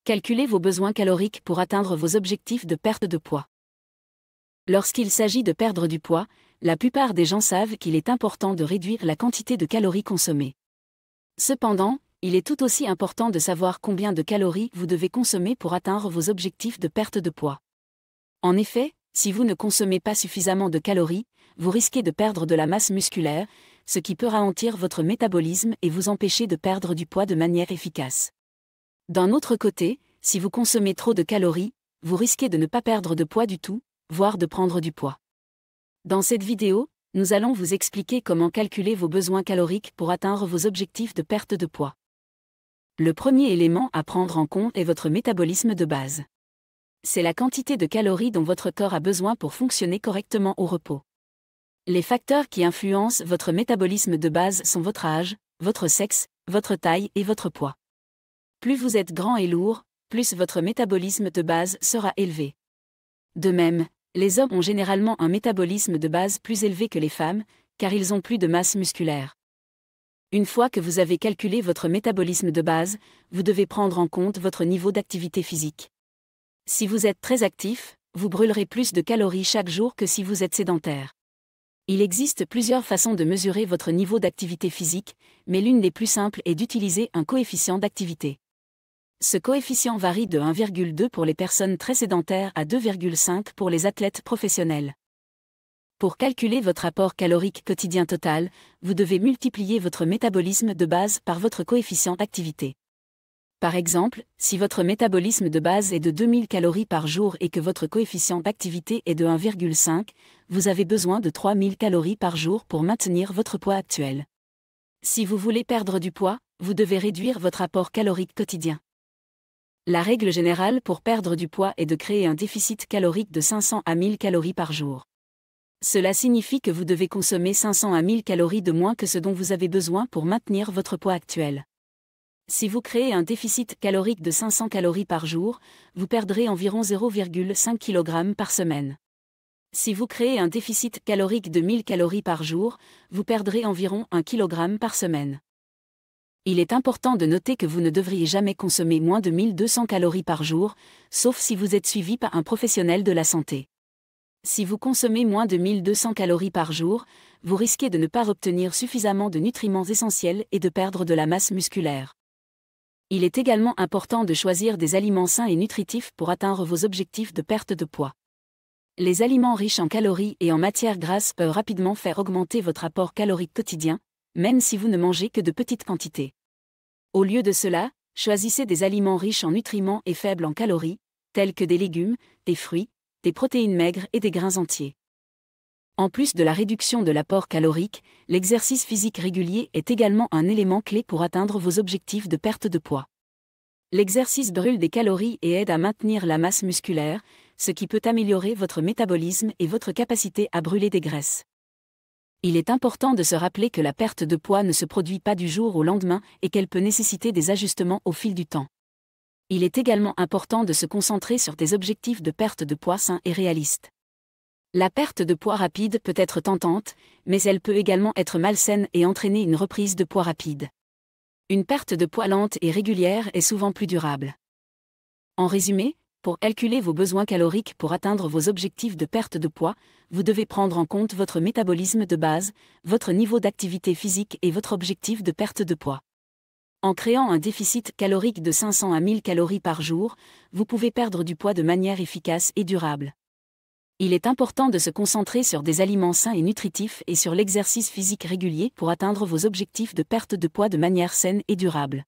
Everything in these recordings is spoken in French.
Calculez vos besoins caloriques pour atteindre vos objectifs de perte de poids. Lorsqu'il s'agit de perdre du poids, la plupart des gens savent qu'il est important de réduire la quantité de calories consommées. Cependant, il est tout aussi important de savoir combien de calories vous devez consommer pour atteindre vos objectifs de perte de poids. En effet, si vous ne consommez pas suffisamment de calories, vous risquez de perdre de la masse musculaire, ce qui peut ralentir votre métabolisme et vous empêcher de perdre du poids de manière efficace. D'un autre côté, si vous consommez trop de calories, vous risquez de ne pas perdre de poids du tout, voire de prendre du poids. Dans cette vidéo, nous allons vous expliquer comment calculer vos besoins caloriques pour atteindre vos objectifs de perte de poids. Le premier élément à prendre en compte est votre métabolisme de base. C'est la quantité de calories dont votre corps a besoin pour fonctionner correctement au repos. Les facteurs qui influencent votre métabolisme de base sont votre âge, votre sexe, votre taille et votre poids. Plus vous êtes grand et lourd, plus votre métabolisme de base sera élevé. De même, les hommes ont généralement un métabolisme de base plus élevé que les femmes, car ils ont plus de masse musculaire. Une fois que vous avez calculé votre métabolisme de base, vous devez prendre en compte votre niveau d'activité physique. Si vous êtes très actif, vous brûlerez plus de calories chaque jour que si vous êtes sédentaire. Il existe plusieurs façons de mesurer votre niveau d'activité physique, mais l'une des plus simples est d'utiliser un coefficient d'activité. Ce coefficient varie de 1,2 pour les personnes très sédentaires à 2,5 pour les athlètes professionnels. Pour calculer votre apport calorique quotidien total, vous devez multiplier votre métabolisme de base par votre coefficient d'activité. Par exemple, si votre métabolisme de base est de 2000 calories par jour et que votre coefficient d'activité est de 1,5, vous avez besoin de 3000 calories par jour pour maintenir votre poids actuel. Si vous voulez perdre du poids, vous devez réduire votre apport calorique quotidien. La règle générale pour perdre du poids est de créer un déficit calorique de 500 à 1000 calories par jour. Cela signifie que vous devez consommer 500 à 1000 calories de moins que ce dont vous avez besoin pour maintenir votre poids actuel. Si vous créez un déficit calorique de 500 calories par jour, vous perdrez environ 0,5 kg par semaine. Si vous créez un déficit calorique de 1000 calories par jour, vous perdrez environ 1 kg par semaine. Il est important de noter que vous ne devriez jamais consommer moins de 1200 calories par jour, sauf si vous êtes suivi par un professionnel de la santé. Si vous consommez moins de 1200 calories par jour, vous risquez de ne pas obtenir suffisamment de nutriments essentiels et de perdre de la masse musculaire. Il est également important de choisir des aliments sains et nutritifs pour atteindre vos objectifs de perte de poids. Les aliments riches en calories et en matières grasses peuvent rapidement faire augmenter votre apport calorique quotidien, même si vous ne mangez que de petites quantités. Au lieu de cela, choisissez des aliments riches en nutriments et faibles en calories, tels que des légumes, des fruits, des protéines maigres et des grains entiers. En plus de la réduction de l'apport calorique, l'exercice physique régulier est également un élément clé pour atteindre vos objectifs de perte de poids. L'exercice brûle des calories et aide à maintenir la masse musculaire, ce qui peut améliorer votre métabolisme et votre capacité à brûler des graisses. Il est important de se rappeler que la perte de poids ne se produit pas du jour au lendemain et qu'elle peut nécessiter des ajustements au fil du temps. Il est également important de se concentrer sur des objectifs de perte de poids sains et réalistes. La perte de poids rapide peut être tentante, mais elle peut également être malsaine et entraîner une reprise de poids rapide. Une perte de poids lente et régulière est souvent plus durable. En résumé, pour calculer vos besoins caloriques pour atteindre vos objectifs de perte de poids, vous devez prendre en compte votre métabolisme de base, votre niveau d'activité physique et votre objectif de perte de poids. En créant un déficit calorique de 500 à 1000 calories par jour, vous pouvez perdre du poids de manière efficace et durable. Il est important de se concentrer sur des aliments sains et nutritifs et sur l'exercice physique régulier pour atteindre vos objectifs de perte de poids de manière saine et durable.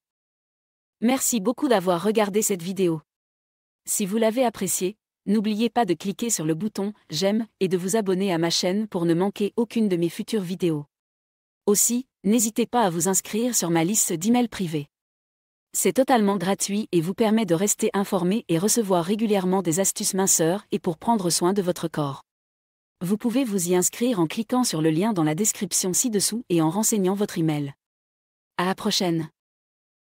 Merci beaucoup d'avoir regardé cette vidéo. Si vous l'avez appréciée, n'oubliez pas de cliquer sur le bouton « J'aime » et de vous abonner à ma chaîne pour ne manquer aucune de mes futures vidéos. Aussi, n'hésitez pas à vous inscrire sur ma liste d'emails privés. C'est totalement gratuit et vous permet de rester informé et recevoir régulièrement des astuces minceurs et pour prendre soin de votre corps. Vous pouvez vous y inscrire en cliquant sur le lien dans la description ci-dessous et en renseignant votre email. À la prochaine.